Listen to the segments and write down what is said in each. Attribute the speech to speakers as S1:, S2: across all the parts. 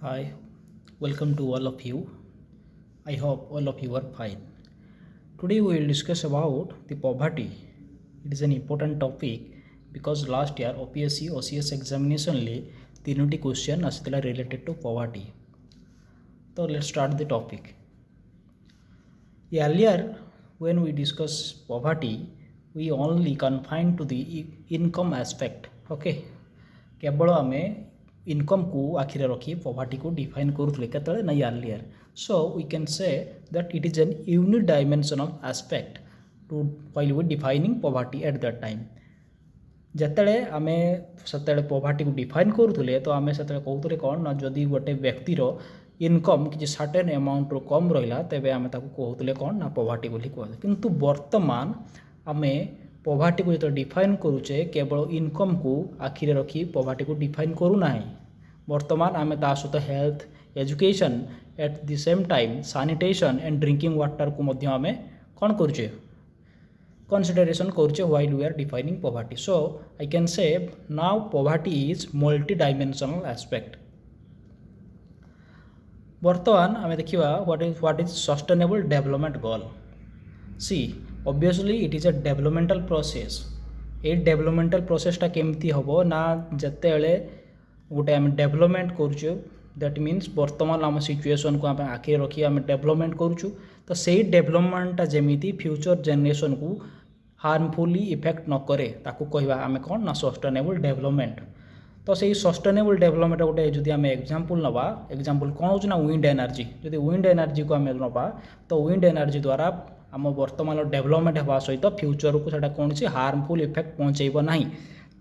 S1: Hi, welcome to all of you. I hope all of you are fine. Today we will discuss about the poverty. It is an important topic because last year OPSC OCS examination le 3 question asitila related to poverty. So let's start the topic. Earlier when we discuss poverty, we only confined to the income aspect. Okay. केवल आम income को आखिरे रखी poverty को define करूँ केतले ना earlier so we can say that it is an unique dimension of aspect to while we defining poverty at that time जिते आम से पॉवर्टी को डिफाइन करूँ तो आम से कहते कौन ना जदि गोटे व्यक्तिर इनकम किसी सर्टेन अमाउंट रो कम रहा तेरे आम कहते कौन ना पॉवर्टी बोली कहते किंतु वर्तमान आम पॉवर्टी को जो डिफाइन करुचे केवल इनकम को आखिरे रखी पॉवर्टी को डिफाइन करूना वर्तमान आम ता सहित health education at the same time sanitation and drinking water को मध्य आम कौन करुचे कंसिडरेशन करुचे while we are defining poverty so I can say now poverty is multi dimensional aspect वर्तमान आम देखा what is sustainable development goal see obviously it is a developmental process ये डेवलपमेंटल प्रोसेसटा केमती हम ना जिते गोटे आम डेवलपमेंट करुचु दैट मीन्स वर्तमान आम सिचुएसन को आम आखिरे रखी आम डेवलपमेंट करुचु तो सही डेवलपमेंटा जमी फ्यूचर जेनेरेशन को हार्मफुली इफेक्ट न करे ताकू कहवा आम कौन ना सस्टेनेबल डेवलपमेंट तो सही सस्टेनेबल डेवलपमेंट गोटे जो आम एग्जांपल नवा एग्जांपल कौन हो विंड एनर्जी जो विंड एनर्जी को आम नवा तो विंड एनर्जी द्वारा आम वर्तमान डेवलपमेंट होगा सहित फ्यूचर को सेटा कौन सी हार्मफुल इफेक्ट पहुँचेब ना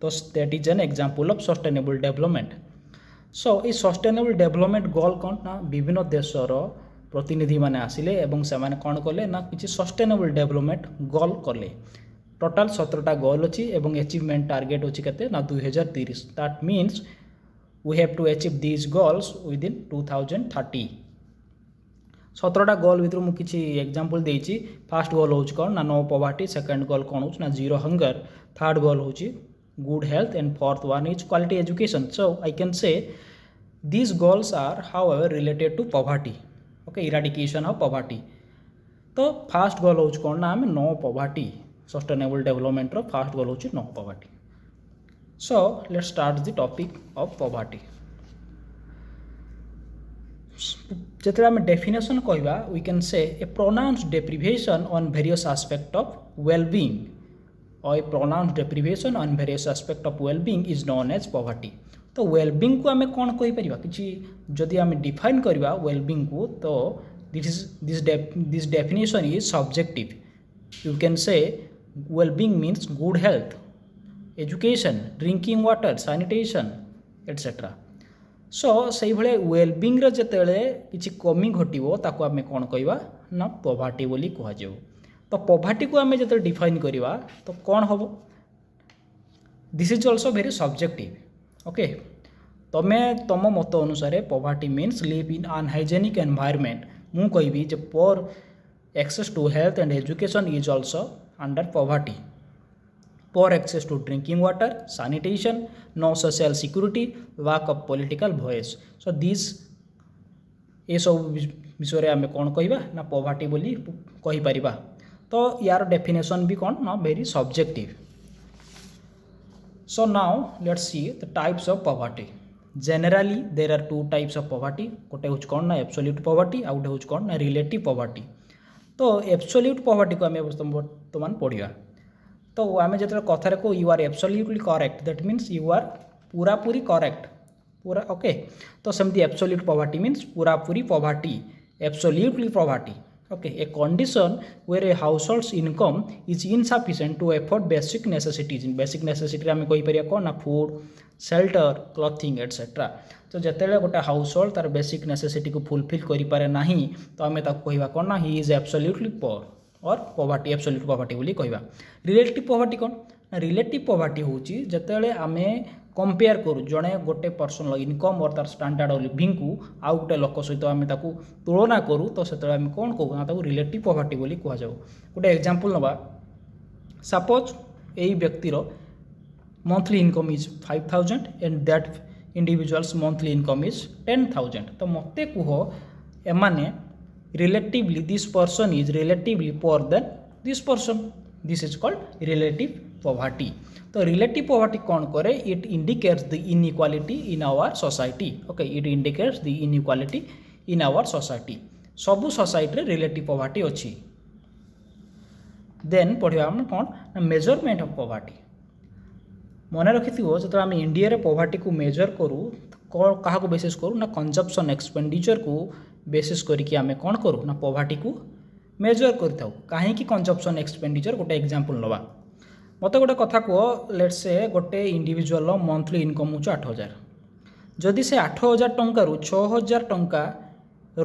S1: तो that is an example of sustainable development so ये सस्टेनेबल डेवलपमेंट गोल कौन ना विभिन्न देशर प्रतिनिधि माने आसिले एवं से माने कौन कले ना किसी सस्टेनेबल डेवलपमेंट गोल कले टोटाल 17टा गोल अच्छी एवं अचीवमेंट टार्गेट अच्छी केते ना 2030 that means we have to achieve these goals within 2030 17टा गोल भितर मुझे किसी एग्जांपल देछि फर्स्ट गोल हो कौन ना नो पॉवर्टी सेकंड गोल कौन हो ना जीरो हंगर थर्ड गोल हो good health and fourth one is quality education so I can say these goals are however related to poverty okay eradication of poverty तो first goal हो कौन ना आम no poverty sustainable development रो first goal हो no poverty so let's start the topic of poverty जिते आम definition कहवा we can say a pronounced deprivation on various aspect of wellbeing और a pronounced deprivation on various aspect of wellbeing is known as poverty तो wellbeing को आम कौन कहि परिबा किछि जदि आम डिफाइन करवा वेलबीइंग को तो this definition is subjective you can say wellbeing means good health education drinking water sanitation etcetera so से भाई वेलबीइंग जिते किसी कमी घटो ताको आम कौन कहवा ना पॉवर्टी बोली कहुए तो पॉवर्टी को आम जो डिफाइन करवा तो कौन हम this is also very subjective okay तुम्हें तुम मत अनुसार poverty means live in unhygienic environment मु कहबी जे poor access to health and education is also under poverty poor access to drinking water, sanitation, no social security, lack of political voice. So these ये सब विषय आम कौन कहवा ना पॉवर्टी बोली कहि परिबा तो यार डेफिनेशन भी कौन ना very subjective so now let's see the types of poverty generally there are two types of poverty गोटे हूँ कौन ना एब्सोल्यूट पॉवर्टी आ गोटे हूँ कौन ना रिलेटिव पॉवर्टी तो एब्सोल्यूट पॉवर्टी को आम बर्तमान पढ़ा तो आम जो कथार को you are absolutely correct that means you are पूरा पूरी करेक्ट पूरा ओके तो सेमती एब्सोल्यूट पॉवर्टी मीन्स पूरा पूरी poverty absolutely poverty okay a condition where a households income is insufficient to afford basic necessities basic necessity आम कहीपर कौन ना फूड शेल्टर क्लथिंग एटसेट्रा तो जिते गोटे हाउसहोल्ड तार बेसिक नेसेसिटी को फुलफिल करें ना तो आम कहवा कौन ना ही इज एब्सोल्यूटली पोर और पॉवर्टी एब्सोल्यूट पॉवर्टी बोली कहवा रिलेटिव पॉवर्टी कौन ना रिलेटिव पॉवर्टी हूँ जिते आम कंपेयर करूँ जड़े गोटे पर्सन इनकम और तार स्टैंडर्ड ऑफ लिविंग को आउ गोटे लोक सहित आम तुलना करूँ तो से आम कौन कहूँ ना रिलेटिव पॉवर्टी बोली कहुए गोटे एग्जांपल नवा सपोज यही व्यक्तिर monthly income is 5000 and that individuals monthly income is 10,000 तो मते कुह एमाने relatively this person is relatively poor than this person this is called relative poverty तो रिलेटिव पॉवर्टी कौन करे it indicates the inequality in our society okay it indicates the inequality in our society सबु society relative poverty अच्छी then पढ़िया हम कौन ना measurement of poverty मन रखि जो आम इंडिया रे पॉवर्टी को मेजर करूँ क्या बेसिस करूँ ना कंजप्शन एक्सपेंडिचर को बेसिस करके आम कौन करूँ ना पॉवर्टी को मेजर करता कहीं कंजप्शन एक्सपेंडिचर गोटे एग्जांपल नवा मत गोटे कथा कह लेट्स से गोटे इंडिविजुअल मंथली इनकम हो 8,000 जदि से 8,000 टंकार 6,000 टंका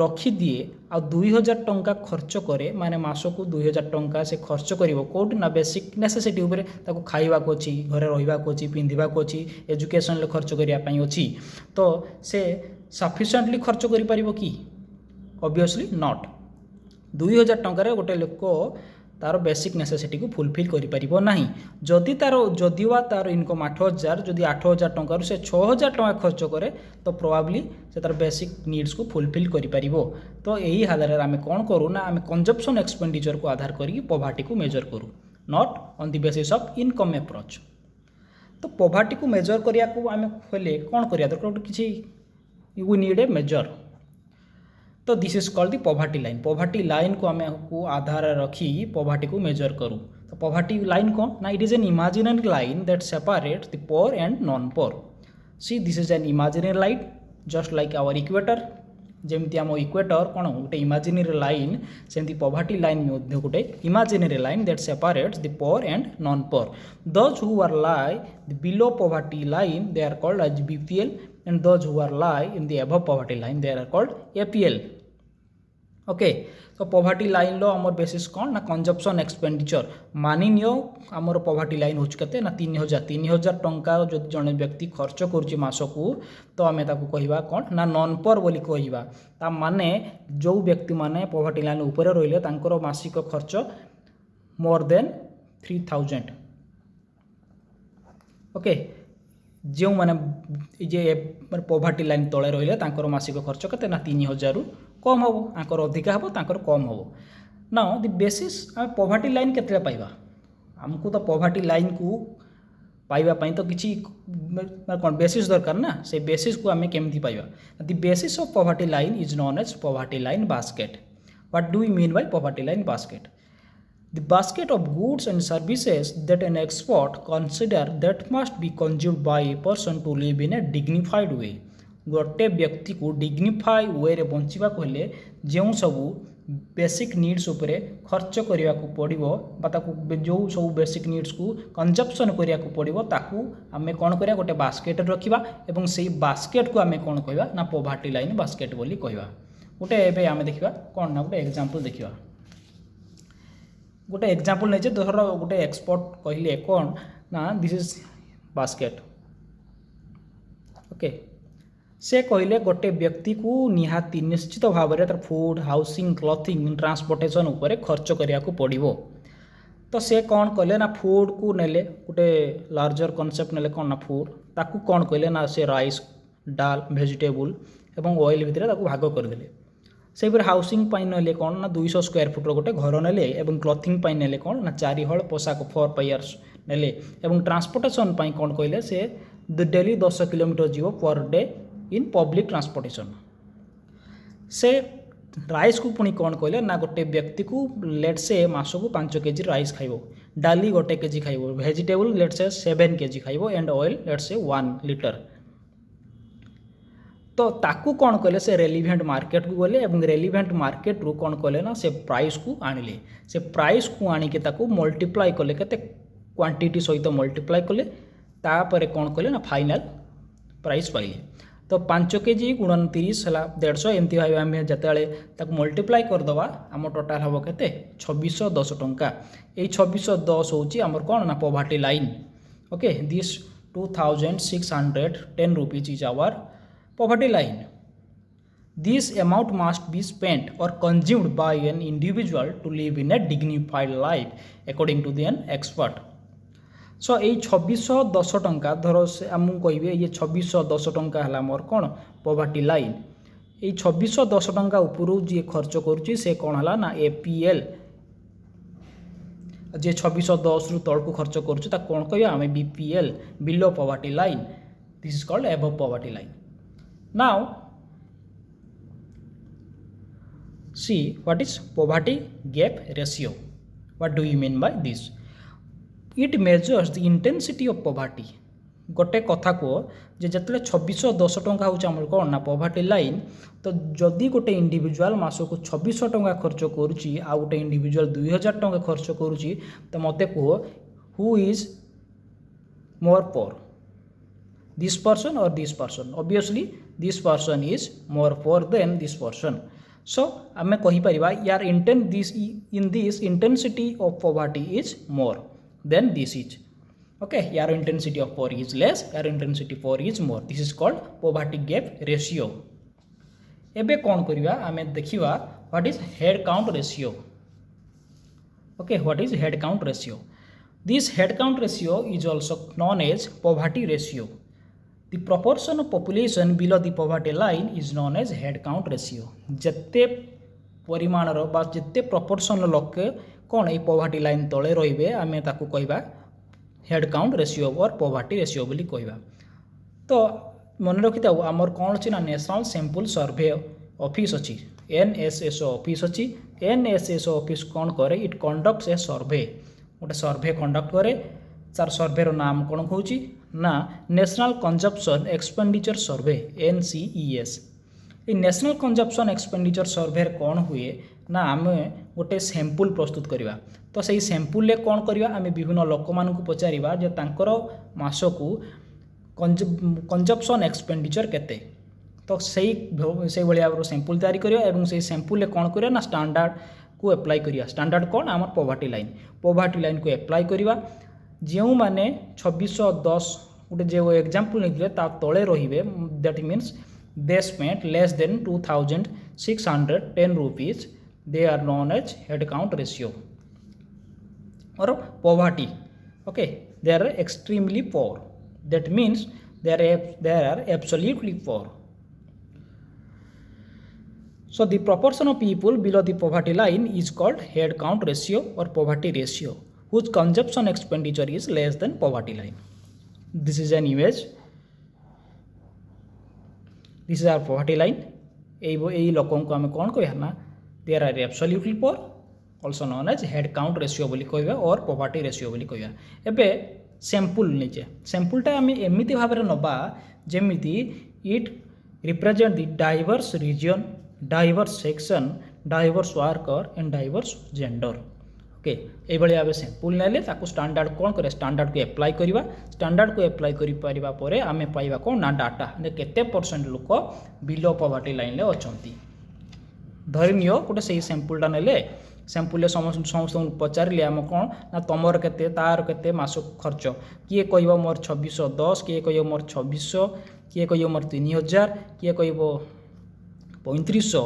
S1: रखिदिए आ 2,000 टंका खर्च करे माने मासक 2,000 टंका से खर्च करिवो कोड ना बेसिक नेसेसिटी उपरे ताको खाइबाक अछि घरे रहिबाक अछि पिंधिबाक अछि एजुकेशन ले खर्च करिया पई अछि तो से सफिशिएंटली खर्च करि परिबो कि ऑब्वियसली नॉट 2,000 टंका रे गोटे लोक तार बेसिक नेसेसिटी को फुलफिल करि परिबो नाही जदि तार जदिवा तार इनकम 8,000 जदि 8,000 टंका से 6,000 टंका खर्च करे तो प्रोबेबली से तार बेसिक नीड्स को फुलफिल करि परिबो तो यही आधार रे आमे कोन करू ना आमे कंजप्शन एक्सपेंडिचर को आधार करी पॉवर्टी को मेजर करू not on the basis of income approach तो पॉवर्टी को मेजर करिया को आमे खोले कोन करिया दरकार किछि यू नीड ए मेजर तो this is called the poverty line को आमे को आधार रखी पॉवर्टी को मेजर करूँ तो पॉवर्टी लाइन कौन ना it is an imaginary line that separates the poor and non poor see this is an imaginary line just like our equator जमती आम इक्वेटर कौन गोटे इमेजिनरी लाइन सेमती पॉवर्टी लाइन गोटे imaginary line that separates the poor and non poor those who are lie below poverty line they are called as BPL and those who are lie in the above poverty line they are called APL okay तो poverty line लो आमर basis कौन ना consumption expenditure मानि neo आमर poverty line हो केते ना 3,000 टंका जो जने व्यक्ति खर्च करूची मासकू तो आमे ताकू कहिबा कौन ना नॉन पर बोली कहिबा ता माने जो व्यक्ति माने पॉवर्टी लाइन ऊपर रहिले तांकर मासिक खर्च मोर देन 3,000 ओके जो मैंने जे पॉवर्टी लाइन तले रहिले तांकर मासिक खर्च केते ना 3,000 रु कम हम आंकर अधिका हम तांकर कम हम ना द बेसिस आम पॉवर्टी लाइन केते पाइबा हमको तो पॉवर्टी लाइन को पाइबा पई तो किछि कौन बेसिस दरकार ना से बेसिस को आम केमती पाइबा the basis of poverty line is known as poverty line basket what do we mean by poverty line basket The basket of goods and services that an expert consider that must be consumed by a person to live in a dignified way. गोटे व्यक्ति को dignify वे रे बंचिबा कहले जो सबू basic needs उपरे खर्च करिया को पड़िबो बा ताकू जो सब बेसिक नीड्स को कंजप्शन करिया को पड़िबो ताकू आमे कोन करिया गोटे बास्केट रखिबा एवं सेही बास्केट को आमे कोन कहबा ना पॉवर्टी लाइन बास्केट बोली कहबा गोटे एबे आमे देखिबा कोन ना गोटे एग्जांपल देखिबा गोटे एग्जांपल नहीं धर गोटे एक्सपर्ट कहले कौन ना दिस इज बास्केट ओके से कहले गोटे व्यक्ति को निहाती निश्चित भाव में तार फूड हाउसिंग क्लॉथिंग ट्रांसपोर्टेशन उपरे खर्च करिया को पड़िबो तो से कौन कहले ना फूड को नेले गोटे लार्जर कॉन्सेप्ट नेले कौन ना फूड ताकू कौन कहले ना से राइस डाल वेजिटेबल एवं ऑयल भितर ताकू भाग करदेले से हाउसिंग पाई नेले कौन ना 200 स्क्वायर फुट गोटे घर नेले एवं क्लॉथिंग पाई नेले कौन ना 4 हल पोशाक 4 पेयर्स नेले एवं ट्रांसपोर्टेशन पाई कौन कहले से डेली 10 किलोमीटर जीव per day in public transportation से राइस को पुणी कौन कहले ना गोटे व्यक्ति को लेट से मास को 5 केजी राइस खाइबो डाली गोटे केजी खाइबो वेजिटेबल लेट से 7 केजी खाइबो एंड ऑयल लेट से 1 लीटर तो ताकू कौन कहले से रेलिवेंट मार्केट को गले एवं रेलिवेंट मार्केट रू कौन कहले ना से प्राइस को आनिले से प्राइस को आनिके ताकू मल्टीप्लाई कले केते क्वांटिटी सहित मल्टीप्लाई कले तापर कौन कहले ना फाइनल प्राइस पाइले तो 5 केजी गुणन 30 है 150 एमती भाई आम जिते मल्टीप्लाई करदे आम टोटाल हम के 2610 टंका ये 2610 हूँ आमर कौन ना poverty line okay this 2610 rupees is our poverty line. This amount must be spent or consumed by an individual to live in a dignified life according to an expert. सो ये 2610 टंका धर से आमको कहे ये 2610 टंका है मोर कौन पॉवर्टी लाइन ये 2610 टंका उपरू जी खर्च करुच्ची से कौन है ना एपीएल जे 2610 रु तल को खर्च करुच्छ कौन कह आम BPL below poverty line this is called above poverty line now see what is poverty gap ratio what do you mean by this it measures the intensity of poverty गोटे कथा को जे जतले 2610 टंका होउछ हमर कोन ना पॉवर्टी लाइन तो जदि गोटे individual मासो को 2600 टंका खर्च करूची आ गोटे इंडिविजुअल 2000 टंका खर्च करूची तो मते को who is more poor this person or this person obviously this person is more poor than this person so आमे कहि परिबा यार in this intensity of poverty is more than this is okay यार intensity of poor is less यार intensity poor is more this is called poverty gap ratio एबे कोन करिवा आमे देखिवा what is head count ratio okay what is head count ratio this head count ratio is also known as poverty ratio the proportion of population below the poverty line is known as head count ratio जत्ते परिमाणर बा जत्ते proportion लोक कौन ये poverty line तले रहिबे आमे ताकू कहबा हेड काउंट रेशियो और पॉवर्टी रेशियो बोली कहबा तो मन रखि थाउ हमर कोन अछि ना नेशनल सैंपल सर्वे ऑफिस अछि एनएसएसओ ऑफिस अछि एनएसएसओ ऑफिस कोन करे इट कंडक्ट्स ए सर्वे गोटे सर्वे कंडक्ट करे तार सर्वे रो नाम कोन कहउछि ना नेशनल कंजप्शन एक्सपेंडिचर सर्वे एनसीईएस ये नेशनल कंजप्शन एक्सपेंडिचर सर्वे कौन हुए ना आम गोटे सैंपल प्रस्तुत करवा तो सही सैंपल कौन करवा आम विभिन्न लोक मान पचारा जे तांकर मासकू कंजप्शन एक्सपेंडिचर केते तो सही भाव सैंपल तैयारी करवा और से सैंपल कौन करवा ना स्टैंडर्ड को अप्लाई करवा स्टैंडर्ड कौन आम पॉवर्टी लाइन को अप्लाई करवा जो मैंने 2610 गोटे जो एग्जांपल नहीं तले रे that means they spent less than 2610 rupees they are known as head count ratio और poverty okay they are extremely poor that means they are absolutely poor so the proportion of people below the poverty line is called head count ratio or poverty ratio whose consumption expenditure is less than poverty line this is an image this is our poverty line ei lokon ko ame kon कहया ना they are absolutely poor also known as head count ratio बोली कहबा और poverty ratio बोली कहबा एबे sample निचे sample टा आमे एमिति भाबरे नबा जेमिति it represent the diverse region diverse section diverse worker and diverse gender okay ये भाई आम सैंपल नेले ताको स्टैंडर्ड कौन करे स्टैंडर्ड को अप्लाई करवा स्टैंडर्ड को अप्लाई करि परिबा परे आमे पाइबा कौन ना डाटा केते परसेंट लोक बिलो पॉवर्टी लाइन ले अछंती धरि नियो गोटे सही सैंपलटा नेले सैंपल समस्त पचारे आम कौन ना तुमर केते तार केते मास खर्च किए कह मोर 2610 किए कह मोर 2600 किए कह मोर 3000 किए कह 3500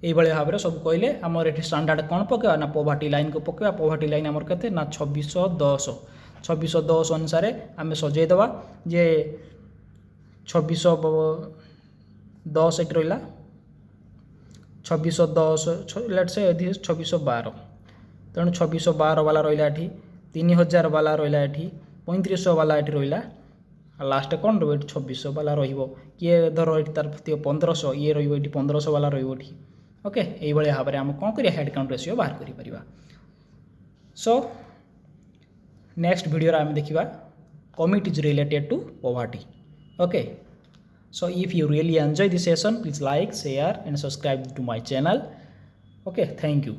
S1: ये भाव में सब कहले आमर ये स्टैंडर्ड कौन पकेवा ना पॉवर्टी लाइन को पकेवा पॉवर्टी लाइन आमर केते ना 2610 अनुसार आम सजेदेवा जे 2610 ये रहा 2610 लेट्स से 2612 तेणु 2612 वाला रहा ये 3000 वाला रहा ये 3500 वाला ये रहा लास्ट कौन रो 2600 वाला किए धर तार 1500 ये रही 1500 वाला रही ओके ये भाव में आम कौन करिया हेड काउंट रेशियो बाहर करि परिबा सो नेक्स्ट वीडियो आम देखिबा committees related to poverty okay so if you really enjoy this session please like share and subscribe to my channel okay thank you